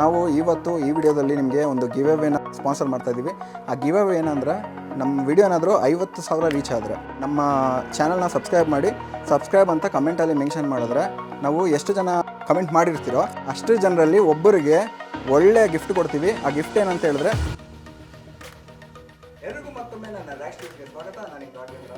ನಾವು ಇವತ್ತು ಈ ವಿಡಿಯೋದಲ್ಲಿ ನಿಮಗೆ ಒಂದು ಗಿವ್ ಅವೇನ ಸ್ಪಾನ್ಸರ್ ಮಾಡ್ತಾ ಇದ್ದೀವಿ. ಆ ಗಿವ್ ಅವೇ ಏನಂದರೆ, ನಮ್ಮ ವಿಡಿಯೋ ಏನಾದರೂ 50,000 ರೀಚ್ ಆದರೆ ನಮ್ಮ ಚಾನಲ್ನ ಸಬ್ಸ್ಕ್ರೈಬ್ ಮಾಡಿ, ಸಬ್ಸ್ಕ್ರೈಬ್ ಅಂತ ಕಮೆಂಟಲ್ಲಿ ಮೆನ್ಷನ್ ಮಾಡಿದ್ರೆ ನಾವು ಎಷ್ಟು ಜನ ಕಮೆಂಟ್ ಮಾಡಿರ್ತೀರೋ ಅಷ್ಟು ಜನರಲ್ಲಿ ಒಬ್ಬರಿಗೆ ಒಳ್ಳೆಯ ಗಿಫ್ಟ್ ಕೊಡ್ತೀವಿ. ಆ ಗಿಫ್ಟ್ ಏನಂತ ಹೇಳಿದ್ರೆ, ಎಲ್ರಿಗೂ ಮತ್ತೊಮ್ಮೆ ನನ್ನ ರಾಷ್ಟ್ರೀಯಕ್ಕೆ ಸ್ವಾಗತ. ನಾನು ರಾಘವೇಂದ್ರ.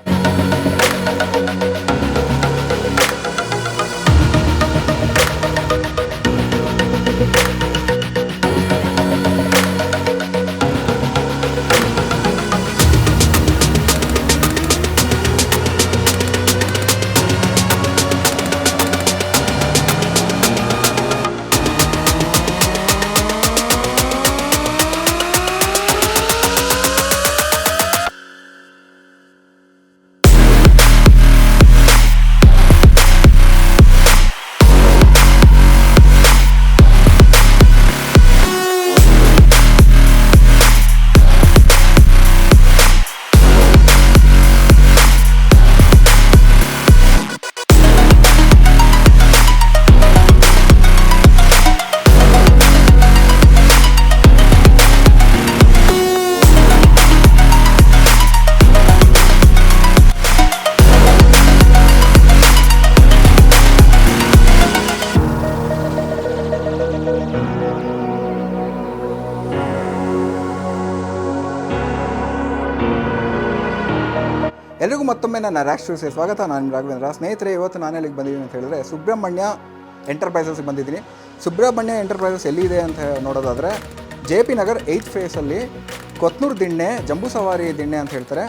ಎಲ್ರಿಗೂ ಮತ್ತೊಮ್ಮೆ ನನ್ನ ರಾಷ್ಟ್ರೀಯ ಸ್ವಾಗತ. ನಾನು ರಾಘವೇಂದ್ರ. ಸ್ನೇಹಿತರೆ, ಇವತ್ತು ನಾನು ಎಲ್ಲಿಗೆ ಬಂದಿದ್ದೀನಿ ಅಂತ ಹೇಳಿದ್ರೆ ಸುಬ್ರಹ್ಮಣ್ಯ ಎಂಟರ್ಪ್ರೈಸಸ್ಗೆ ಬಂದಿದ್ದೀನಿ. ಸುಬ್ರಹ್ಮಣ್ಯ ಎಂಟರ್ಪ್ರೈಸಸ್ ಎಲ್ಲಿದೆ ಅಂತ ನೋಡೋದಾದರೆ, JP ನಗರ್ 8th ಫೇಸಲ್ಲಿ ಕೊತ್ನೂರು ದಿಣ್ಣೆ, ಜಂಬೂಸವಾರಿ ದಿಣ್ಣೆ ಅಂತ ಹೇಳ್ತಾರೆ.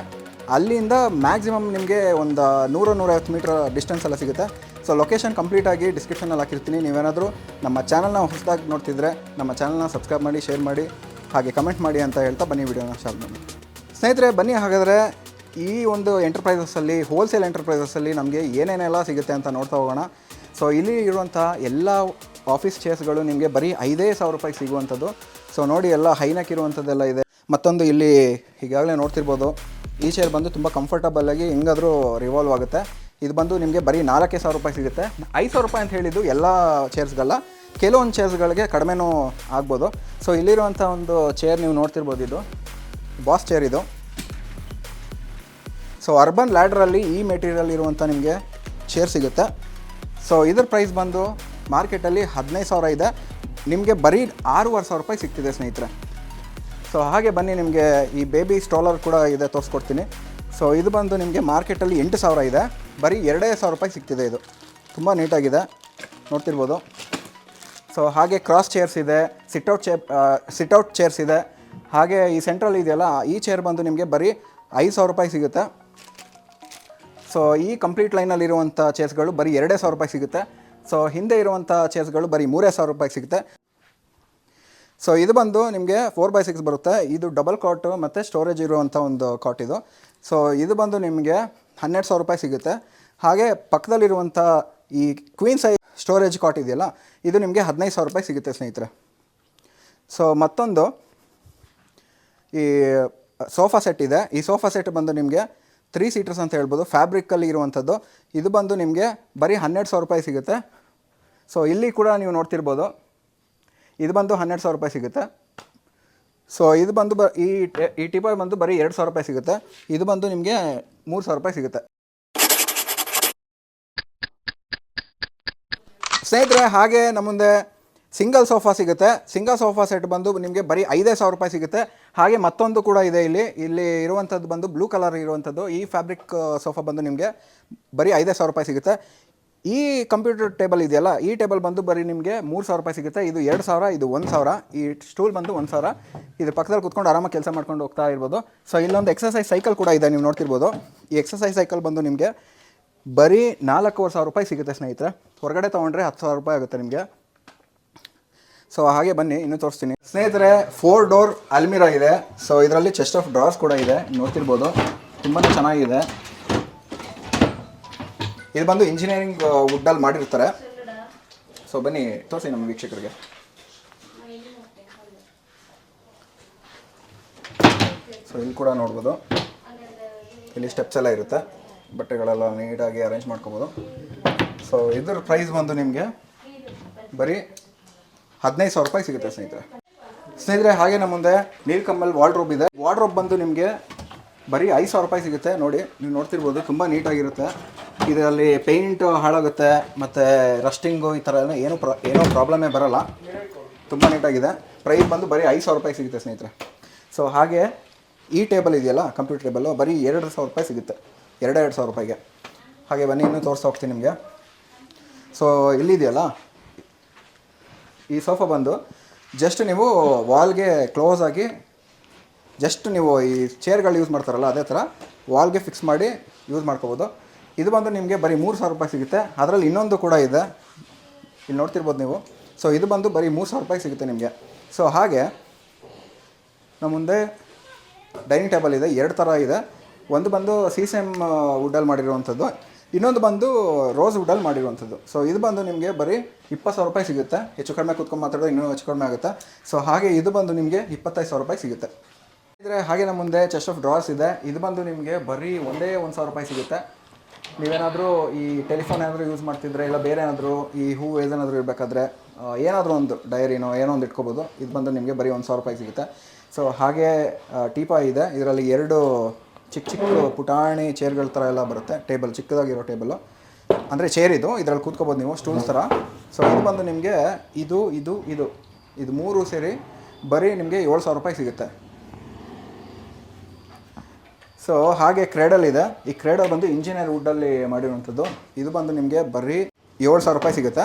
ಅಲ್ಲಿಂದ ಮ್ಯಾಕ್ಸಿಮಮ್ ನಿಮಗೆ ಒಂದು 100-150 ಮೀಟರ್ ಡಿಸ್ಟೆನ್ಸ್ ಎಲ್ಲ ಸಿಗುತ್ತೆ. ಸೊ ಲೊಕೇಶನ್ ಕಂಪ್ಲೀಟಾಗಿ ಡಿಸ್ಕ್ರಿಪ್ಷನಲ್ಲಿ ಹಾಕಿರ್ತೀನಿ. ನೀವೇನಾದರೂ ನಮ್ಮ ಚಾನಲ್ನ ಹೊಸದಾಗಿ ನೋಡ್ತಿದ್ರೆ ನಮ್ಮ ಚಾನಲ್ನ ಸಬ್ಸ್ಕ್ರೈಬ್ ಮಾಡಿ, ಶೇರ್ ಮಾಡಿ, ಹಾಗೆ ಕಮೆಂಟ್ ಮಾಡಿ ಅಂತ ಹೇಳ್ತಾ ಬನ್ನಿ ವಿಡಿಯೋನ ಸ್ಟಾರ್ಟ್ ಮಾಡಿ. ಸ್ನೇಹಿತರೆ, ಬನ್ನಿ ಹಾಗಾದರೆ ಈ ಒಂದು ಎಂಟರ್ಪ್ರೈಸಸ್ಸಲ್ಲಿ, ಹೋಲ್ಸೇಲ್ ಎಂಟರ್ಪ್ರೈಸಸ್ಸಲ್ಲಿ ನಮಗೆ ಏನೇನೆಲ್ಲ ಸಿಗುತ್ತೆ ಅಂತ ನೋಡ್ತಾ ಹೋಗೋಣ. ಸೊ ಇಲ್ಲಿ ಇರುವಂಥ ಎಲ್ಲ ಆಫೀಸ್ ಚೇರ್ಸ್ಗಳು ನಿಮಗೆ ಬರೀ 5,000 ರೂಪಾಯಿಗೆ ಸಿಗುವಂಥದ್ದು. ಸೊ ನೋಡಿ, ಎಲ್ಲ ಹೈನೆಕ್ ಇರುವಂಥದ್ದೆಲ್ಲ ಇದೆ. ಮತ್ತೊಂದು ಇಲ್ಲಿ ಈಗಾಗಲೇ ನೋಡ್ತಿರ್ಬೋದು, ಈ ಚೇರ್ ಬಂದು ತುಂಬ ಕಂಫರ್ಟಬಲ್ಲಾಗಿ ಹೆಂಗಾದರೂ ರಿವಾಲ್ವ್ ಆಗುತ್ತೆ. ಇದು ಬಂದು ನಿಮಗೆ ಬರೀ 4,000 ರೂಪಾಯಿ ಸಿಗುತ್ತೆ. 5,000 ರೂಪಾಯಿ ಅಂತ ಹೇಳಿದ್ದು ಎಲ್ಲ ಚೇರ್ಸ್ಗಲ್ಲ, ಕೆಲವೊಂದು ಚೇರ್ಸ್ಗಳಿಗೆ ಕಡಿಮೆನೂ ಆಗ್ಬೋದು. ಸೊ ಇಲ್ಲಿರುವಂಥ ಒಂದು ಚೇರ್ ನೀವು ನೋಡ್ತಿರ್ಬೋದು, ಇದು ಬಾಸ್ ಚೇರ್ ಇದು. ಸೊ ಅರ್ಬನ್ ಲ್ಯಾಡ್ರಲ್ಲಿ ಈ ಮೆಟೀರಿಯಲ್ ಇರುವಂಥ ನಿಮಗೆ ಚೇರ್ ಸಿಗುತ್ತೆ. ಸೊ ಇದ್ರ ಪ್ರೈಸ್ ಬಂದು ಮಾರ್ಕೆಟಲ್ಲಿ 15,000 ಇದೆ, ನಿಮಗೆ ಬರೀ 6,500 ರೂಪಾಯಿ ಸಿಗ್ತಿದೆ ಸ್ನೇಹಿತರೆ. ಸೊ ಹಾಗೆ ಬನ್ನಿ, ನಿಮಗೆ ಈ ಬೇಬಿ ಸ್ಟ್ರಾಲರ್ ಕೂಡ ಇದೆ, ತೋರಿಸ್ಕೊಡ್ತೀನಿ. ಸೊ ಇದು ಬಂದು ನಿಮಗೆ ಮಾರ್ಕೆಟಲ್ಲಿ 8,000 ಇದೆ, ಬರೀ 2,000 ರೂಪಾಯಿ ಸಿಗ್ತಿದೆ. ಇದು ತುಂಬ ನೀಟಾಗಿದೆ, ನೋಡ್ತಿರ್ಬೋದು. ಸೊ ಹಾಗೆ ಕ್ರಾಸ್ ಚೇರ್ಸ್ ಇದೆ, ಸಿಟ್ಔಟ್ ಚೇರ್ಸ್ ಇದೆ. ಹಾಗೆ ಈ ಸೆಂಟ್ರಲ್ ಇದೆಯಲ್ಲ, ಈ ಚೇರ್ ಬಂದು ನಿಮಗೆ ಬರೀ 5,000 ರೂಪಾಯಿ ಸಿಗುತ್ತೆ. ಸೊ ಈ ಕಂಪ್ಲೀಟ್ ಲೈನಲ್ಲಿರುವಂಥ ಚೇರ್ಸ್ಗಳು ಬರೀ 2,000 ರೂಪಾಯಿ ಸಿಗುತ್ತೆ. ಸೊ ಹಿಂದೆ ಇರುವಂಥ ಚೇರ್ಸ್ಗಳು ಬರೀ 3,000 ರೂಪಾಯಿ ಸಿಗುತ್ತೆ. ಸೊ ಇದು ಬಂದು ನಿಮಗೆ 4x6 ಬರುತ್ತೆ. ಇದು ಡಬಲ್ ಕಾಟ್ ಮತ್ತು ಸ್ಟೋರೇಜ್ ಇರುವಂಥ ಒಂದು ಕಾಟ್ ಇದು. ಸೊ ಇದು ಬಂದು ನಿಮಗೆ 12,000 ರೂಪಾಯಿ ಸಿಗುತ್ತೆ. ಹಾಗೆ ಪಕ್ಕದಲ್ಲಿರುವಂಥ ಈ ಕ್ವೀನ್ ಸೈಜ್ ಸ್ಟೋರೇಜ್ ಕಾಟ್ ಇದೆಯಲ್ಲ, ಇದು ನಿಮಗೆ 15,000 ರೂಪಾಯಿ ಸಿಗುತ್ತೆ ಸ್ನೇಹಿತರೆ. ಸೊ ಮತ್ತೊಂದು ಈ ಸೋಫಾ ಸೆಟ್ ಇದೆ. ಈ ಸೋಫಾ ಸೆಟ್ ಬಂದು ನಿಮಗೆ 3 ಸೀಟರ್ಸ್ ಅಂತ ಹೇಳ್ಬೋದು, ಫ್ಯಾಬ್ರಿಕ್ಕಲ್ಲಿ ಇರುವಂಥದ್ದು. ಇದು ಬಂದು ನಿಮಗೆ ಬರೀ 12,000 ರೂಪಾಯಿ ಸಿಗುತ್ತೆ. ಸೊ ಇಲ್ಲಿ ಕೂಡ ನೀವು ನೋಡ್ತಿರ್ಬೋದು, ಇದು ಬಂದು 12,000 ರೂಪಾಯಿ ಸಿಗುತ್ತೆ. ಸೊ ಇದು ಬಂದು ಈ ಟಿಪಾಯ್ ಬಂದು ಬರೀ 2,000 ರೂಪಾಯಿ ಸಿಗುತ್ತೆ. ಇದು ಬಂದು ನಿಮಗೆ 3,000 ರೂಪಾಯಿ ಸಿಗುತ್ತೆ ಸ್ನೇಹಿತರೆ. ಹಾಗೆ ನಮ್ಮ ಮುಂದೆ ಸಿಂಗಲ್ ಸೋಫಾ ಸಿಗುತ್ತೆ. ಸಿಂಗಲ್ ಸೋಫಾ ಸೆಟ್ ಬಂದು ನಿಮಗೆ ಬರೀ 5,000 ರೂಪಾಯಿ ಸಿಗುತ್ತೆ. ಹಾಗೆ ಮತ್ತೊಂದು ಕೂಡ ಇದೆ, ಇಲ್ಲಿ ಇರುವಂಥದ್ದು ಬಂದು ಬ್ಲೂ ಕಲರ್ ಇರುವಂಥದ್ದು. ಈ ಫ್ಯಾಬ್ರಿಕ್ ಸೋಫಾ ಬಂದು ನಿಮಗೆ ಬರೀ 5,000 ರೂಪಾಯಿ ಸಿಗುತ್ತೆ. ಈ ಕಂಪ್ಯೂಟರ್ ಟೇಬಲ್ ಇದೆಯಲ್ಲ, ಈ ಟೇಬಲ್ ಬಂದು ಬರೀ ನಿಮಗೆ 3,000 ರೂಪಾಯಿ ಸಿಗುತ್ತೆ. ಇದು 2,000, ಇದು 1,000. ಈ ಸ್ಟೂಲ್ ಬಂದು 1,000. ಇದು ಪಕ್ಕದಲ್ಲಿ ಕುತ್ಕೊಂಡು ಆರಾಮಾಗಿ ಕೆಲಸ ಮಾಡ್ಕೊಂಡು ಹೋಗ್ತಾ ಇರ್ಬೋದು. ಸೊ ಇಲ್ಲೊಂದು ಎಕ್ಸಸೈಸ್ ಸೈಕಲ್ ಕೂಡ ಇದೆ, ನೀವು ನೋಡ್ತಿರ್ಬೋದು. ಈ ಎಕ್ಸಸೈಸ್ ಸೈಕಲ್ ಬಂದು ನಿಮಗೆ ಬರೀ 4,500 ರೂಪಾಯಿ ಸಿಗುತ್ತೆ ಸ್ನೇಹಿತರೆ. ಹೊರಗಡೆ ತೊಗೊಂಡ್ರೆ 10,000 ರೂಪಾಯಿ ಆಗುತ್ತೆ ನಿಮಗೆ. ಸೊ ಹಾಗೆ ಬನ್ನಿ, ಇನ್ನೂ ತೋರಿಸ್ತೀನಿ ಸ್ನೇಹಿತರೆ. 4 ಡೋರ್ ಅಲ್ಮಿರಾ ಇದೆ. ಸೊ ಇದರಲ್ಲಿ ಚೆಸ್ಟ್ ಆಫ್ ಡ್ರಾಸ್ ಕೂಡ ಇದೆ, ನೋಡ್ತಿರ್ಬೋದು. ತುಂಬಾ ಚೆನ್ನಾಗಿದೆ. ಇದು ಬಂದು ಇಂಜಿನಿಯರಿಂಗ್ ವುಡ್ಡಲ್ಲಿ ಮಾಡಿರ್ತಾರೆ. ಸೊ ಬನ್ನಿ ತೋರಿಸಿ ನಮ್ಮ ವೀಕ್ಷಕರಿಗೆ. ಸೊ ಇಲ್ಲಿ ಕೂಡ ನೋಡ್ಬೋದು, ಇಲ್ಲಿ ಸ್ಟೆಪ್ಸ್ ಎಲ್ಲ ಇರುತ್ತೆ, ಬಟ್ಟೆಗಳೆಲ್ಲ ನೀಟಾಗಿ ಅರೇಂಜ್ ಮಾಡ್ಕೋಬೋದು. ಸೊ ಇದ್ರ ಪ್ರೈಸ್ ಬಂದು ನಿಮಗೆ ಬರೀ 15,000 ರೂಪಾಯಿ ಸಿಗುತ್ತೆ ಸ್ನೇಹಿತರೆ. ಹಾಗೆ ನಮ್ಮ ಮುಂದೆ ನೀಲ್ಕಮಲ್ ವಾರ್ಡ್ರೋಬ್ ಇದೆ. ವಾರ್ಡ್ರೋಬ್ ಬಂದು ನಿಮಗೆ ಬರೀ 5,000 ರೂಪಾಯಿ ಸಿಗುತ್ತೆ. ನೋಡಿ, ನೀವು ನೋಡ್ತಿರ್ಬೋದು, ತುಂಬ ನೀಟಾಗಿರುತ್ತೆ. ಇದರಲ್ಲಿ ಪೇಂಟ್ ಹಾಳಾಗುತ್ತೆ ಮತ್ತು ರಸ್ಟಿಂಗು ಈ ಥರ ಎಲ್ಲ ಏನೋ ಪ್ರಾಬ್ಲಮೇ ಬರೋಲ್ಲ. ತುಂಬ ನೀಟಾಗಿದೆ. ಪ್ರೈಸ್ ಬಂದು ಬರೀ 5,000 ರೂಪಾಯಿ ಸಿಗುತ್ತೆ ಸ್ನೇಹಿತರೆ. ಸೊ ಹಾಗೆ ಈ ಟೇಬಲ್ ಇದೆಯಲ್ಲ, ಕಂಪ್ಯೂಟರ್ ಟೇಬಲ್ಲು, ಬರೀ 2,000 ರೂಪಾಯಿ ಸಿಗುತ್ತೆ. 2,000 ರೂಪಾಯಿಗೆ. ಹಾಗೆ ಬನ್ನಿ, ಇನ್ನೂ ತೋರಿಸ್ತಾ ಹೋಗ್ತೀನಿ ನಿಮಗೆ. ಸೊ ಇಲ್ಲಿದೆಯಲ್ಲ, ಈ ಸೋಫಾ ಬಂದು ಜಸ್ಟ್ ನೀವು ವಾಲ್ಗೆ ಕ್ಲೋಸ್ ಆಗಿ ಜಸ್ಟ್ ನೀವು ಈ ಚೇರ್ಗಳು ಯೂಸ್ ಮಾಡ್ತಾರಲ್ಲ ಅದೇ ಥರ ವಾಲ್ಗೆ ಫಿಕ್ಸ್ ಮಾಡಿ ಯೂಸ್ ಮಾಡ್ಕೋಬೋದು. ಇದು ಬಂದು ನಿಮಗೆ ಬರೀ 3,000 ರೂಪಾಯಿ ಸಿಗುತ್ತೆ. ಅದರಲ್ಲಿ ಇನ್ನೊಂದು ಕೂಡ ಇದೆ, ಇಲ್ಲಿ ನೋಡ್ತಿರ್ಬೋದು ನೀವು. ಸೊ ಇದು ಬಂದು ಬರೀ 3,000 ರೂಪಾಯಿ ಸಿಗುತ್ತೆ ನಿಮಗೆ. ಸೊ ಹಾಗೆ ನಮ್ಮ ಮುಂದೆ ಡೈನಿಂಗ್ ಟೇಬಲ್ ಇದೆ. 2 ಥರ ಇದೆ. ಒಂದು ಬಂದು CSM ವುಡ್ಡಲ್ಲಿ ಮಾಡಿರುವಂಥದ್ದು, ಇನ್ನೊಂದು ಬಂದು ರೋಸ್ ವುಡ್ಡಲ್ಲಿ ಮಾಡಿರುವಂಥದ್ದು. ಸೊ ಇದು ಬಂದು ನಿಮಗೆ ಬರೀ 20,000 ರೂಪಾಯಿ ಸಿಗುತ್ತೆ. ಹೆಚ್ಚು ಕಡಿಮೆ ಕೂತ್ಕೊಂಡು ಮಾತಾಡೋದು ಇನ್ನೂ ಹೆಚ್ಚು ಕಡಿಮೆ ಆಗುತ್ತೆ. ಸೊ ಹಾಗೆ ಇದು ಬಂದು ನಿಮಗೆ 25,000 ರೂಪಾಯಿ ಸಿಗುತ್ತೆ. ಹಾಗೆ ನಮ್ಮ ಮುಂದೆ ಚೆಸ್ಟ್ ಆಫ್ ಡ್ರಾರ್ಸ್ ಇದೆ. ಇದು ಬಂದು ನಿಮಗೆ ಬರೀ 1,000 ರೂಪಾಯಿ ಸಿಗುತ್ತೆ. ನೀವೇನಾದರೂ ಈ ಟೆಲಿಫೋನ್ ಏನಾದರೂ ಯೂಸ್ ಮಾಡ್ತಿದ್ರೆ, ಇಲ್ಲ ಬೇರೆ ಏನಾದರೂ ಈ ಹೂವು ಏನಾದರೂ ಇರಬೇಕಾದ್ರೆ ಏನಾದರೂ ಒಂದು ಡೈರಿನೋ ಏನೋ ಒಂದು ಇಟ್ಕೋಬೋದು. ಇದು ಬಂದು ನಿಮಗೆ ಬರೀ 1,000 ರೂಪಾಯಿ ಸಿಗುತ್ತೆ. ಸೊ ಹಾಗೆ ಟೀಪಾಯ್ ಇದೆ. ಇದರಲ್ಲಿ 2 ಚಿಕ್ಕ ಪುಟಾಣಿ ಚೇರ್ಗಳ ಥರ ಎಲ್ಲ ಬರುತ್ತೆ. ಟೇಬಲ್ ಚಿಕ್ಕದಾಗಿರೋ ಟೇಬಲು, ಅಂದರೆ ಚೇರ್ ಇದು. ಇದರಲ್ಲಿ ಕೂತ್ಕೋಬೋದು ನೀವು, ಸ್ಟೂಲ್ಸ್ ಥರ. ಸೊ ಇದು ಬಂದು ನಿಮಗೆ ಇದು 3 ಸೇರಿ ಬರೀ ನಿಮಗೆ 7,000 ರೂಪಾಯಿ ಸಿಗುತ್ತೆ. ಸೊ ಹಾಗೆ ಕ್ರೇಡಲ್ ಇದೆ. ಈ ಕ್ರೇಡಲ್ ಬಂದು ಇಂಜಿನಿಯರ್ ವುಡ್ಡಲ್ಲಿ ಮಾಡಿರುವಂಥದ್ದು. ಇದು ಬಂದು ನಿಮಗೆ ಬರೀ 7,000 ರೂಪಾಯಿ ಸಿಗುತ್ತೆ.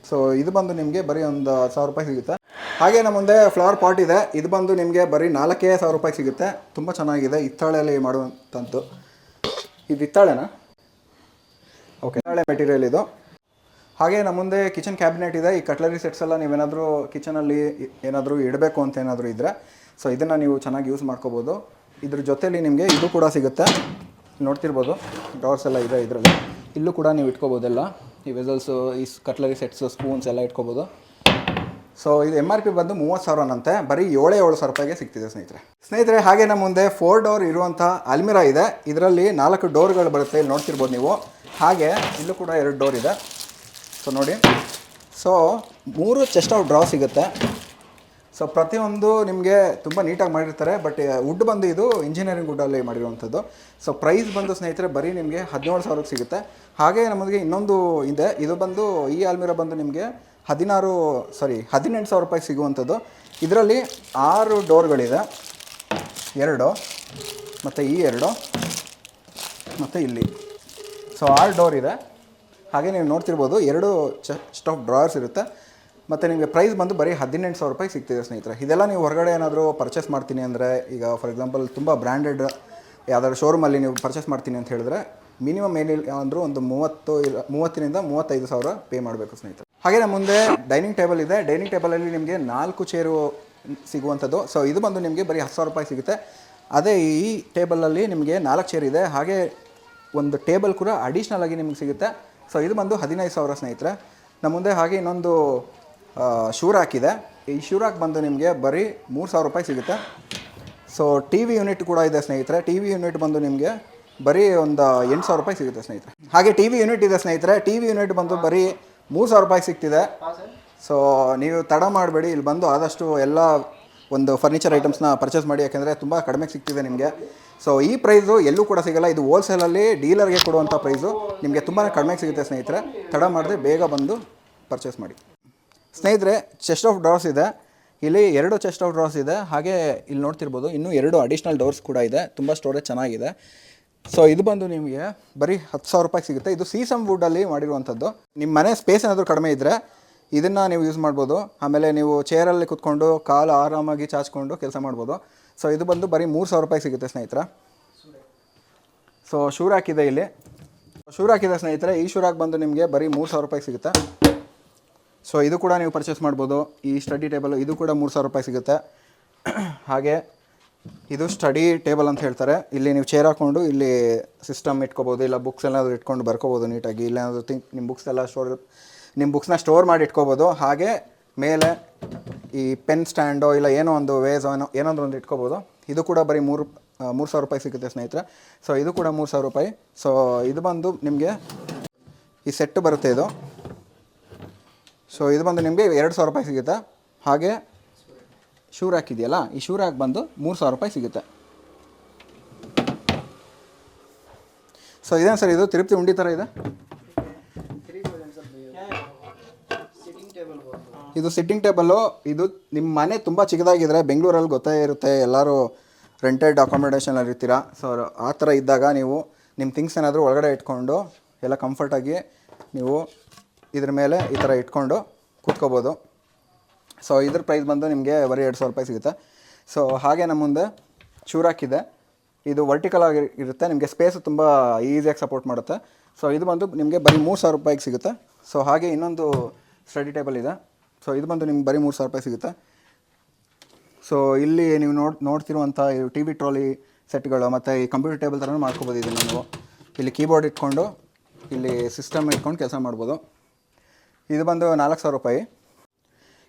ಸೊ ಇದು ಬಂದು ನಿಮಗೆ ಬರೀ 1,000 ರೂಪಾಯಿ ಸಿಗುತ್ತೆ. ಹಾಗೆ ನಮ್ಮ ಮುಂದೆ ಫ್ಲವರ್ ಪಾಟ್ ಇದೆ. ಇದು ಬಂದು ನಿಮಗೆ ಬರೀ 4,000 ರೂಪಾಯಿ ಸಿಗುತ್ತೆ. ತುಂಬ ಚೆನ್ನಾಗಿದೆ, ಹಿತ್ತಾಳೆಯಲ್ಲಿ ಮಾಡುವಂಥದ್ದು. ಇದು ಹಿತ್ತಾಳೆನಾ? ಓಕೆ, ಹಿತ್ತಾಳೆ ಮೆಟೀರಿಯಲ್ ಇದು. ಹಾಗೆ ನಮ್ಮ ಮುಂದೆ ಕಿಚನ್ ಕ್ಯಾಬಿನೆಟ್ ಇದೆ. ಈ ಕಟ್ಲರಿ ಸೆಟ್ಸ್ ಎಲ್ಲ ನೀವೇನಾದರೂ ಕಿಚನಲ್ಲಿ ಏನಾದರೂ ಇಡಬೇಕು ಅಂತ ಏನಾದರೂ ಇದ್ದರೆ, ಸೊ ಇದನ್ನು ನೀವು ಚೆನ್ನಾಗಿ ಯೂಸ್ ಮಾಡ್ಕೋಬೋದು. ಇದ್ರ ಜೊತೆಲಿ ನಿಮಗೆ ಇದು ಕೂಡ ಸಿಗುತ್ತೆ. ನೋಡ್ತಿರ್ಬೋದು, ಡೋರ್ಸ್ ಎಲ್ಲ ಇದೆ ಇದರಲ್ಲಿ. ಇಲ್ಲೂ ಕೂಡ ನೀವು ಇಟ್ಕೋಬೋದೆಲ್ಲ, ಈ ವೆಸಲ್ಸು, ಈ ಕಟ್ಲರಿ ಸೆಟ್ಸು, ಸ್ಪೂನ್ಸ್ ಎಲ್ಲ ಇಟ್ಕೋಬೋದು. ಸೊ ಇದು MRP ಬಂದು 30,000ನಂತೆ, ಬರೀ 7,000 ರೂಪಾಯಿಗೆ ಸಿಗ್ತಿದೆ ಸ್ನೇಹಿತರೆ. ಹಾಗೆ ನಮ್ಮ ಮುಂದೆ 4 ಡೋರ್ ಇರುವಂಥ ಅಲ್ಮಿರಾ ಇದೆ. ಇದರಲ್ಲಿ 4 ಡೋರ್ಗಳು ಬರುತ್ತೆ, ಇಲ್ಲಿ ನೋಡ್ತಿರ್ಬೋದು ನೀವು. ಹಾಗೆ ಇಲ್ಲೂ ಕೂಡ 2 ಡೋರ್ ಇದೆ. ಸೊ ನೋಡಿ, ಸೊ 3 ಚೆಸ್ಟ್ ಆಫ್ ಡ್ರಾ ಸಿಗುತ್ತೆ. ಸೊ ಪ್ರತಿಯೊಂದು ನಿಮಗೆ ತುಂಬ ನೀಟಾಗಿ ಮಾಡಿರ್ತಾರೆ. ಬಟ್ ವುಡ್ ಬಂದು ಇದು ಇಂಜಿನಿಯರಿಂಗ್ ವುಡ್ಡಲ್ಲಿ ಮಾಡಿರುವಂಥದ್ದು. ಸೊ ಪ್ರೈಸ್ ಬಂದು ಸ್ನೇಹಿತರೆ ಬರೀ ನಿಮಗೆ 17,000ಕ್ಕೆ ಸಿಗುತ್ತೆ. ಹಾಗೆ ನಮಗೆ ಇನ್ನೊಂದು ಇದೆ. ಇದು ಬಂದು ಈ ಅಲ್ಮಿರಾ ಬಂದು ನಿಮಗೆ 18,000 ರೂಪಾಯಿ ಸಿಗುವಂಥದ್ದು. ಇದರಲ್ಲಿ 6 ಡೋರ್ಗಳಿದೆ, 2 ಮತ್ತು ಈ 2 ಮತ್ತು ಇಲ್ಲಿ. ಸೊ 6 ಡೋರ್ ಇದೆ. ಹಾಗೆ ನೀವು ನೋಡ್ತಿರ್ಬೋದು, 2 ಚೆಸ್ಟ್ ಆಫ್ ಡ್ರಾಯರ್ಸ್ ಇರುತ್ತೆ. ಮತ್ತು ನಿಮಗೆ ಪ್ರೈಸ್ ಬಂದು ಬರೀ 18,000 ರೂಪಾಯಿ ಸಿಗ್ತಿದೆ ಸ್ನೇಹಿತರೆ. ಇದೆಲ್ಲ ನೀವು ಹೊರಗಡೆ ಏನಾದರೂ ಪರ್ಚೇಸ್ ಮಾಡ್ತೀನಿ ಅಂದರೆ, ಈಗ ಫಾರ್ ಎಕ್ಸಾಂಪಲ್ ತುಂಬ ಬ್ರ್ಯಾಂಡೆಡ್ ಯಾವ್ದಾದ್ರು ಶೋರೂಮಲ್ಲಿ ನೀವು ಪರ್ಚೇಸ್ ಮಾಡ್ತೀನಿ ಅಂತ ಹೇಳಿದ್ರೆ ಮಿನಿಮಮ್ ಏನಿಲ್ಲ ಅಂದರೂ ಒಂದು 30,000ರಿಂದ 35,000 ಪೇ ಮಾಡಬೇಕು ಸ್ನೇಹಿತರೆ. ಹಾಗೆ ನಮ್ಮ ಮುಂದೆ ಡೈನಿಂಗ್ ಟೇಬಲ್ ಇದೆ. ಡೈನಿಂಗ್ ಟೇಬಲಲ್ಲಿ ನಿಮಗೆ 4 ಚೇರು ಸಿಗುವಂಥದ್ದು. ಸೊ ಇದು ಬಂದು ನಿಮಗೆ ಬರೀ 10,000 ರೂಪಾಯಿ ಸಿಗುತ್ತೆ. ಅದೇ ಈ ಟೇಬಲಲ್ಲಿ ನಿಮಗೆ 4 ಚೇರ್ ಇದೆ. ಹಾಗೆ ಒಂದು ಟೇಬಲ್ ಕೂಡ ಅಡಿಷ್ನಲ್ ಆಗಿ ನಿಮಗೆ ಸಿಗುತ್ತೆ. ಸೊ ಇದು ಬಂದು 15,000 ಸ್ನೇಹಿತರೆ. ನಮ್ಮ ಮುಂದೆ ಹಾಗೆ ಇನ್ನೊಂದು ಶೂ ರ್ಯಾಕ್ ಇದೆ. ಈ ಶೂ ರ್ಯಾಕ್ ಬಂದು ನಿಮಗೆ ಬರೀ 3,000 ರೂಪಾಯಿ ಸಿಗುತ್ತೆ. ಸೊ TV ಯೂನಿಟ್ ಕೂಡ ಇದೆ ಸ್ನೇಹಿತರೆ. TV ಯೂನಿಟ್ ಬಂದು ನಿಮಗೆ ಬರೀ ಒಂದು 8,000 ರೂಪಾಯಿ ಸಿಗುತ್ತೆ ಸ್ನೇಹಿತರೆ. ಹಾಗೆ TV ಯೂನಿಟ್ ಇದೆ ಸ್ನೇಹಿತರೆ. TV ಯೂನಿಟ್ ಬಂದು ಬರೀ 3,000 ರೂಪಾಯಿ ಸಿಗ್ತಿದೆ. ಸೊ ನೀವು ತಡ ಮಾಡಬೇಡಿ, ಇಲ್ಲಿ ಬಂದು ಆದಷ್ಟು ಎಲ್ಲ ಒಂದು ಫರ್ನಿಚರ್ ಐಟಮ್ಸ್ನ ಪರ್ಚೇಸ್ ಮಾಡಿ, ಯಾಕೆಂದರೆ ತುಂಬ ಕಡಿಮೆಗೆ ಸಿಗ್ತಿದೆ ನಿಮಗೆ. ಸೊ ಈ ಪ್ರೈಸು ಎಲ್ಲೂ ಕೂಡ ಸಿಗೋಲ್ಲ. ಇದು ಹೋಲ್ಸೇಲಲ್ಲಿ ಡೀಲರ್ಗೆ ಕೊಡುವಂಥ ಪ್ರೈಸು ನಿಮಗೆ ತುಂಬಾ ಕಡಿಮೆಗೆ ಸಿಗುತ್ತೆ ಸ್ನೇಹಿತರೆ. ತಡ ಮಾಡದೆ ಬೇಗ ಬಂದು ಪರ್ಚೇಸ್ ಮಾಡಿ ಸ್ನೇಹಿತರೆ. ಚೆಸ್ಟ್ ಆಫ್ ಡ್ರಾರ್ಸ್ ಇದೆ. ಇಲ್ಲಿ 2 ಚೆಸ್ಟ್ ಆಫ್ ಡ್ರಾರ್ಸ್ ಇದೆ. ಹಾಗೆ ಇಲ್ಲಿ ನೋಡ್ತಿರ್ಬೋದು, ಇನ್ನೂ 2 ಅಡಿಷ್ನಲ್ ಡೋರ್ಸ್ ಕೂಡ ಇದೆ. ತುಂಬ ಸ್ಟೋರೇಜ್ ಚೆನ್ನಾಗಿದೆ. ಸೊ ಇದು ಬಂದು ನಿಮಗೆ ಬರೀ 10,000 ರೂಪಾಯಿ ಸಿಗುತ್ತೆ. ಇದು CSM ವುಡ್ಡಲ್ಲಿ ಮಾಡಿರುವಂಥದ್ದು. ನಿಮ್ಮ ಮನೆ ಸ್ಪೇಸ್ ಏನಾದರೂ ಕಡಿಮೆ ಇದ್ದರೆ ಇದನ್ನು ನೀವು ಯೂಸ್ ಮಾಡ್ಬೋದು. ಆಮೇಲೆ ನೀವು ಚೇರಲ್ಲಿ ಕುತ್ಕೊಂಡು ಕಾಲು ಆರಾಮಾಗಿ ಚಾಚ್ಕೊಂಡು ಕೆಲಸ ಮಾಡ್ಬೋದು. ಸೊ ಇದು ಬಂದು ಬರೀ 3,000 ರೂಪಾಯಿ ಸಿಗುತ್ತೆ ಸ್ನೇಹಿತರೆ. ಸೊ ಶೂ ರ್ಯಾಕ್ ಇದೆ. ಇಲ್ಲಿ ಶೂ ರ್ಯಾಕ್ ಇದೆ ಸ್ನೇಹಿತರೆ. ಈ ಶೂ ರ್ಯಾಕ್ ಬಂದು ನಿಮಗೆ ಬರೀ 3,000 ರೂಪಾಯಿ ಸಿಗುತ್ತೆ. ಸೊ ಇದು ಕೂಡ ನೀವು ಪರ್ಚೇಸ್ ಮಾಡ್ಬೋದು. ಈ ಸ್ಟಡಿ ಟೇಬಲ್ ಇದು ಕೂಡ 3,000 ರೂಪಾಯಿ ಸಿಗುತ್ತೆ. ಹಾಗೆ ಇದು ಸ್ಟಡಿ ಟೇಬಲ್ ಅಂತ ಹೇಳ್ತಾರೆ. ಇಲ್ಲಿ ನೀವು ಚೇರ್ ಹಾಕ್ಕೊಂಡು ಇಲ್ಲಿ ಸಿಸ್ಟಮ್ ಇಟ್ಕೋಬೋದು, ಇಲ್ಲ ಬುಕ್ಸ್ ಏನಾದರೂ ಇಟ್ಕೊಂಡು ಬರ್ಕೋಬೋದು ನೀಟಾಗಿ. ಇಲ್ಲೇನಾದರೂ ನಿಮ್ಮ ಬುಕ್ಸ್ನ ಸ್ಟೋರ್ ಮಾಡಿ ಇಟ್ಕೋಬೋದು. ಹಾಗೆ ಮೇಲೆ ಈ ಪೆನ್ ಸ್ಟ್ಯಾಂಡೋ ಇಲ್ಲ ಏನೋ ಒಂದು ವೇಸೋ ಏನಾದರೂ ಒಂದು ಇಟ್ಕೋಬೋದು. ಇದು ಕೂಡ ಬರೀ 3,000 ರೂಪಾಯಿ ಸಿಗುತ್ತೆ ಸ್ನೇಹಿತರೆ. ಸೊ ಇದು ಕೂಡ 3,000 ರೂಪಾಯಿ. ಸೊ ಇದು ಬಂದು ನಿಮಗೆ ಈ ಸೆಟ್ಟು ಬರುತ್ತೆ ಇದು. ಸೊ ಇದು ಬಂದು ನಿಮಗೆ 2,000 ರೂಪಾಯಿ ಸಿಗುತ್ತೆ. ಹಾಗೆ ಶೂ ರ್ಯಾಕ್ ಇದೆಯಲ್ಲ, ಈ ಶೂ ರ್ಯಾಕ್ ಬಂದು 3,000 ರೂಪಾಯಿ ಸಿಗುತ್ತೆ. ಸೊ ಇದೇನು ಸರ್, ಇದು ತಿರುಪತಿ ಉಂಡಿ ಥರ ಇದೆ. ಇದು ಸಿಟ್ಟಿಂಗ್ ಟೇಬಲ್ಲು. ಇದು ನಿಮ್ಮ ಮನೆ ತುಂಬ ಚಿಕ್ಕದಾಗಿದ್ದರೆ, ಬೆಂಗಳೂರಲ್ಲಿ ಗೊತ್ತೇ ಇರುತ್ತೆ, ಎಲ್ಲರೂ ರೆಂಟೆಡ್ ಅಕಾಮಿಡೇಷನಲ್ಲಿ ಇರ್ತೀರ. ಸೊ ಆ ಥರ ಇದ್ದಾಗ ನೀವು ನಿಮ್ಮ ಥಿಂಗ್ಸ್ ಏನಾದರೂ ಒಳಗಡೆ ಇಟ್ಕೊಂಡು ಎಲ್ಲ ಕಂಫರ್ಟಾಗಿ ನೀವು ಇದ್ರ ಮೇಲೆ ಈ ಥರ ಇಟ್ಕೊಂಡು ಕೂತ್ಕೋಬೋದು. ಸೊ ಇದ್ರ ಪ್ರೈಸ್ ಬಂದು ನಿಮಗೆ ಬರೀ 2,000 ರೂಪಾಯಿ ಸಿಗುತ್ತೆ. ಸೊ ಹಾಗೆ ನಮ್ಮ ಮುಂದೆ ಶೂ ರ್ಯಾಕ್ ಇದೆ. ಇದು ವರ್ಟಿಕಲ್ ಆಗಿ ಇರುತ್ತೆ, ನಿಮಗೆ ಸ್ಪೇಸ್ ತುಂಬ ಈಸಿಯಾಗಿ ಸಪೋರ್ಟ್ ಮಾಡುತ್ತೆ. ಸೊ ಇದು ಬಂದು ನಿಮಗೆ ಬರೀ 3,000 ರೂಪಾಯಿಗೆ ಸಿಗುತ್ತೆ. ಸೊ ಹಾಗೆ ಇನ್ನೊಂದು ಸ್ಟಡಿ ಟೇಬಲ್ ಇದೆ. ಸೊ ಇದು ಬಂದು ನಿಮ್ಗೆ ಬರೀ 3,000 ರೂಪಾಯಿ ಸಿಗುತ್ತೆ. ಸೊ ಇಲ್ಲಿ ನೀವು ನೋಡ್ತಿರುವಂಥ ಟಿ ವಿ ಟ್ರಾಲಿ ಸೆಟ್ಗಳು ಮತ್ತು ಈ ಕಂಪ್ಯೂಟರ್ ಟೇಬಲ್ ಥರನೂ ಮಾಡ್ಕೋಬೋದು. ಇದನ್ನು ನೀವು ಇಲ್ಲಿ ಕೀಬೋರ್ಡ್ ಇಟ್ಕೊಂಡು ಇಲ್ಲಿ ಸಿಸ್ಟಮ್ ಇಟ್ಕೊಂಡು ಕೆಲಸ ಮಾಡ್ಬೋದು. ಇದು ಬಂದು 4,000 ರೂಪಾಯಿ.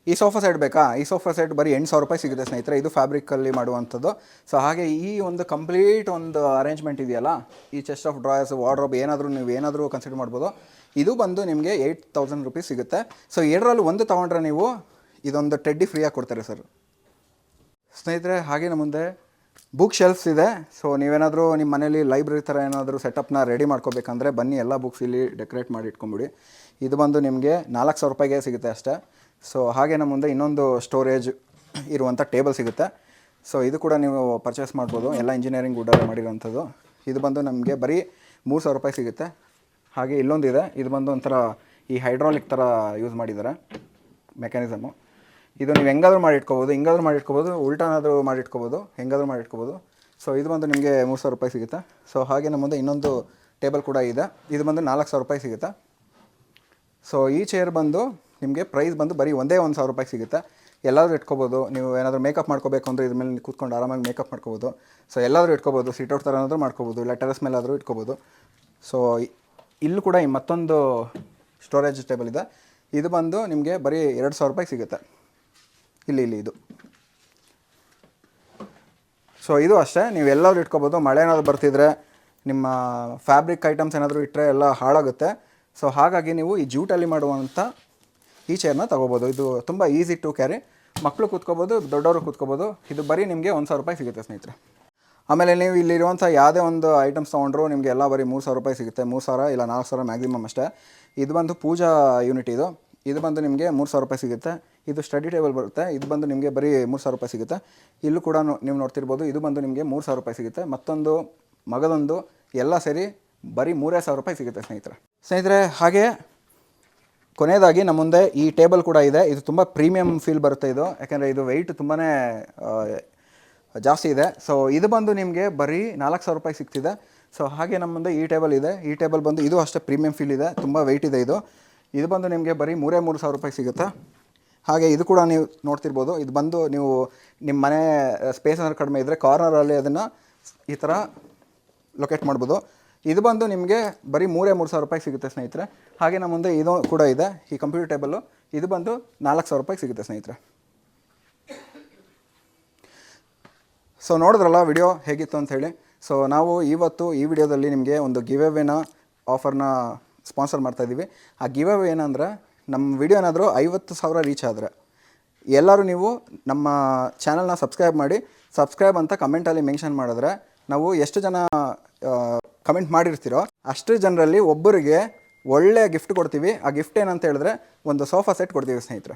ಈ ಸೋಫಾ ಸೆಟ್ ಬೇಕಾ? ಈ ಸೋಫಾ ಸೆಟ್ ಬರೀ 8,000 ರೂಪಾಯಿ ಸಿಗುತ್ತೆ ಸ್ನೇಹಿತರೆ. ಇದು ಫ್ಯಾಬ್ರಿಕಲ್ಲಿ ಮಾಡುವಂಥದ್ದು. ಸೊ ಹಾಗೆ ಈ ಒಂದು ಕಂಪ್ಲೀಟ್ ಒಂದು ಅರೇಂಜ್ಮೆಂಟ್ ಇದೆಯಲ್ಲ, ಈ ಚೆಸ್ಟ್ ಆಫ್ ಡ್ರಾಯರ್ಸ್, ವಾರ್ಡ್ರೋಬ್ ನೀವು ಏನಾದರೂ ಕನ್ಸಿಡರ್ ಮಾಡ್ಬೋದು. ಇದು ಬಂದು ನಿಮಗೆ 8,000 ರೂಪೀಸ್ ಸಿಗುತ್ತೆ. ಸೊ ಎರಡರಲ್ಲಿ ಒಂದು ತೊಗೊಂಡ್ರೆ ನೀವು ಇದೊಂದು ಟೆಡ್ಡಿ ಫ್ರೀಯಾಗಿ ಕೊಡ್ತಾರೆ ಸರ್. ಸ್ನೇಹಿತರೆ ಹಾಗೆ ನಮ್ಮ ಮುಂದೆ ಬುಕ್ ಶೆಲ್ಫ್ಸ್ ಇದೆ. ಸೊ ನೀವೇನಾದರೂ ನಿಮ್ಮ ಮನೇಲಿ ಲೈಬ್ರರಿ ಥರ ಏನಾದರೂ ಸೆಟಪ್ನ ರೆಡಿ ಮಾಡ್ಕೋಬೇಕಂದ್ರೆ ಬನ್ನಿ, ಎಲ್ಲ ಬುಕ್ಸ್ ಇಲ್ಲಿ ಡೆಕೋರೇಟ್ ಮಾಡಿ ಇಟ್ಕೊಂಬಿಡಿ. ಇದು ಬಂದು ನಿಮಗೆ 4,000 ರೂಪಾಯಿಗೆ ಸಿಗುತ್ತೆ ಅಷ್ಟೇ. ಸೊ ಹಾಗೆ ನಮ್ಮ ಮುಂದೆ ಇನ್ನೊಂದು ಸ್ಟೋರೇಜ್ ಇರುವಂಥ ಟೇಬಲ್ ಸಿಗುತ್ತೆ. ಸೊ ಇದು ಕೂಡ ನೀವು ಪರ್ಚೇಸ್ ಮಾಡ್ಬೋದು, ಎಲ್ಲ ಇಂಜಿನಿಯರಿಂಗ್ ವುಡ್ಡಲ್ಲಿ ಮಾಡಿರೋವಂಥದ್ದು. ಇದು ಬಂದು ನಮಗೆ ಬರೀ 3,000 ರೂಪಾಯಿ ಸಿಗುತ್ತೆ. ಹಾಗೆ ಇಲ್ಲೊಂದಿದೆ, ಇದು ಬಂದು ಒಂಥರ ಈ ಹೈಡ್ರಾಲಿಕ್ ಥರ ಯೂಸ್ ಮಾಡಿದ್ದಾರೆ ಮೆಕ್ಯಾನಿಸಮು. ಇದು ನೀವು ಹೆಂಗಾದ್ರೂ ಮಾಡಿಟ್ಕೋಬೋದು, ಹಿಂಗಾದ್ರೂ ಮಾಡಿಟ್ಕೋಬೋದು, ಉಲ್ಟಾನಾದರೂ ಮಾಡಿಟ್ಕೋಬೋದು, ಹೆಂಗಾದ್ರೂ ಮಾಡಿಟ್ಕೋಬೋದು. ಸೊ ಇದು ಬಂದು ನಿಮಗೆ 3,000 ರೂಪಾಯಿ ಸಿಗುತ್ತೆ. ಸೊ ಹಾಗೆ ನಮ್ಮ ಮುಂದೆ ಇನ್ನೊಂದು ಟೇಬಲ್ ಕೂಡ ಇದೆ. ಇದು ಬಂದು 4,000 ರೂಪಾಯಿ ಸಿಗುತ್ತೆ. ಸೊ ಈ ಚೇರ್ ಬಂದು ನಿಮಗೆ ಪ್ರೈಸ್ ಬಂದು ಬರೀ 1,000 ರೂಪಾಯಿಗೆ ಸಿಗುತ್ತೆ. ಎಲ್ಲಾದರೂ ಇಟ್ಕೋಬೋದು. ನೀವು ಏನಾದರೂ ಮೇಕಪ್ ಮಾಡ್ಕೋಬೇಕು ಅಂದರೆ ಇದ್ರ ಮೇಲೆ ಕೂತ್ಕೊಂಡು ಆರಾಮಾಗಿ ಮೇಕಪ್ ಮಾಡ್ಕೋಬೋದು. ಸೊ ಎಲ್ಲಾದರೂ ಇಟ್ಕೋಬೋದು, ಸೀಟೌಟ್ ಥರ ಏನಾದರೂ ಮಾಡ್ಕೋಬೋದು, ಇಲ್ಲ ಟೆರೆಸ್ ಮೇಲಾದರೂ ಇಟ್ಕೋಬೋದು. ಸೊ ಇಲ್ಲೂ ಕೂಡ ಈ ಮತ್ತೊಂದು ಸ್ಟೋರೇಜ್ ಟೇಬಲ್ ಇದೆ. ಇದು ಬಂದು ನಿಮಗೆ ಬರೀ 2,000 ರೂಪಾಯಿಗೆ ಸಿಗುತ್ತೆ. ಇಲ್ಲಿ ಇದು. ಸೊ ಇದು ಅಷ್ಟೇ, ನೀವು ಎಲ್ಲಾದರೂ ಇಟ್ಕೋಬೋದು. ಮಳೆ ಏನಾದರೂ ಬರ್ತಿದ್ರೆ ನಿಮ್ಮ ಫ್ಯಾಬ್ರಿಕ್ ಐಟಮ್ಸ್ ಏನಾದರೂ ಇಟ್ಟರೆ ಎಲ್ಲ ಹಾಳಾಗುತ್ತೆ. ಸೊ ಹಾಗಾಗಿ ನೀವು ಈ ಜೂಟಲ್ಲಿ ಮಾಡುವಂಥ ಈ ಚೇರ್ನ ತೊಗೋಬೋದು. ಇದು ತುಂಬ ಈಸಿ ಟು ಕ್ಯಾರಿ, ಮಕ್ಕಳು ಕೂತ್ಕೋಬೋದು, ದೊಡ್ಡವರು ಕೂತ್ಕೋಬೋದು. ಇದು ಬರೀ ನಿಮಗೆ 1,000 ರೂಪಾಯಿ ಸಿಗುತ್ತೆ ಸ್ನೇಹಿತರೆ. ಆಮೇಲೆ ನೀವು ಇಲ್ಲಿರುವಂಥ ಯಾವುದೇ ಒಂದು ಐಟಮ್ಸ್ ತೊಗೊಂಡ್ರು ನಿಮಗೆ ಎಲ್ಲ ಬರೀ 3,000 ರೂಪಾಯಿ ಸಿಗುತ್ತೆ. 3,000 ಇಲ್ಲ 4,000 ಮ್ಯಾಕ್ಸಿಮಮ್ ಅಷ್ಟೇ. ಇದು ಬಂದು ಪೂಜಾ ಯೂನಿಟ್ ಇದು ಬಂದು ನಿಮಗೆ 3,000 ರೂಪಾಯಿ ಸಿಗುತ್ತೆ. ಇದು ಸ್ಟಡಿ ಟೇಬಲ್ ಬರುತ್ತೆ. ಇದು ಬಂದು ನಿಮಗೆ ಬರೀ 3,000 ರೂಪಾಯಿ ಸಿಗುತ್ತೆ. ಇಲ್ಲೂ ಕೂಡ ನೀವು ನೋಡ್ತಿರ್ಬೋದು, ಇದು ಬಂದು ನಿಮಗೆ 3,000 ರೂಪಾಯಿ ಸಿಗುತ್ತೆ. ಮತ್ತೊಂದು ಮಗದೊಂದು ಎಲ್ಲ ಸೇರಿ ಬರೀ 3,000 ರೂಪಾಯಿ ಸಿಗುತ್ತೆ ಸ್ನೇಹಿತರೆ. ಹಾಗೆ ಕೊನೆಯದಾಗಿ ನಮ್ಮ ಮುಂದೆ ಈ ಟೇಬಲ್ ಕೂಡ ಇದೆ. ಇದು ತುಂಬ ಪ್ರೀಮಿಯಮ್ ಫೀಲ್ ಬರುತ್ತೆ ಇದು, ಯಾಕೆಂದರೆ ಇದು ವೆಯ್ಟ್ ತುಂಬಾ ಜಾಸ್ತಿ ಇದೆ. ಸೊ ಇದು ಬಂದು ನಿಮಗೆ ಬರೀ 4,000 ರೂಪಾಯಿ ಸಿಗ್ತಿದೆ. ಸೊ ಹಾಗೆ ನಮ್ಮ ಮುಂದೆ ಈ ಟೇಬಲ್ ಇದೆ. ಈ ಟೇಬಲ್ ಬಂದು ಇದು ಅಷ್ಟೇ ಪ್ರೀಮಿಯಮ್ ಫೀಲ್ ಇದೆ, ತುಂಬ ವೆಯ್ಟ್ ಇದೆ. ಇದು ಬಂದು ನಿಮಗೆ ಬರೀ 3,000 ರೂಪಾಯಿ ಸಿಗುತ್ತೆ. ಹಾಗೆ ಇದು ಕೂಡ ನೀವು ನೋಡ್ತಿರ್ಬೋದು. ಇದು ಬಂದು ನೀವು ನಿಮ್ಮ ಮನೆ ಸ್ಪೇಸ್ ಏನಾದ್ರು ಕಡಿಮೆ ಇದ್ದರೆ ಕಾರ್ನರಲ್ಲಿ ಅದನ್ನು ಈ ಥರ ಲೊಕೇಟ್ ಮಾಡ್ಬೋದು. ಇದು ಬಂದು ನಿಮಗೆ ಬರೀ 3,000 ರೂಪಾಯಿ ಸಿಗುತ್ತೆ ಸ್ನೇಹಿತರೆ. ಹಾಗೆ ನಮ್ಮ ಮುಂದೆ ಇದು ಕೂಡ ಇದೆ, ಈ ಕಂಪ್ಯೂಟರ್ ಟೇಬಲ್ಲು. ಇದು ಬಂದು 4,000 ರೂಪಾಯಿಗೆ ಸಿಗುತ್ತೆ ಸ್ನೇಹಿತರೆ. ಸೊ ನೋಡಿದ್ರಲ್ಲ ವಿಡಿಯೋ ಹೇಗಿತ್ತು ಅಂಥೇಳಿ. ಸೊ ನಾವು ಇವತ್ತು ಈ ವಿಡಿಯೋದಲ್ಲಿ ನಿಮಗೆ ಒಂದು ಗಿವ್ ಅವೇನ ಆಫರ್ನ ಸ್ಪಾನ್ಸರ್ ಮಾಡ್ತಾಯಿದ್ದೀವಿ. ಆ ಗಿವ್ ಅವೇ ಏನಂದರೆ, ನಮ್ಮ ವಿಡಿಯೋ ಏನಾದರೂ 50,000 ರೀಚ್ ಆದರೆ ಎಲ್ಲರೂ ನೀವು ನಮ್ಮ ಚಾನಲ್ನ ಸಬ್ಸ್ಕ್ರೈಬ್ ಮಾಡಿ, ಸಬ್ಸ್ಕ್ರೈಬ್ ಅಂತ ಕಮೆಂಟಲ್ಲಿ ಮೆನ್ಷನ್ ಮಾಡಿದ್ರೆ ನಾವು ಎಷ್ಟು ಜನ ಕಮೆಂಟ್ ಮಾಡಿರ್ತೀರೋ ಅಷ್ಟು ಜನರಲ್ಲಿ ಒಬ್ಬರಿಗೆ ಒಳ್ಳೆಯ ಗಿಫ್ಟ್ ಕೊಡ್ತೀವಿ. ಆ ಗಿಫ್ಟ್ ಏನಂತ ಹೇಳಿದ್ರೆ ಒಂದು ಸೋಫಾ ಸೆಟ್ ಕೊಡ್ತೀವಿ ಸ್ನೇಹಿತರೆ.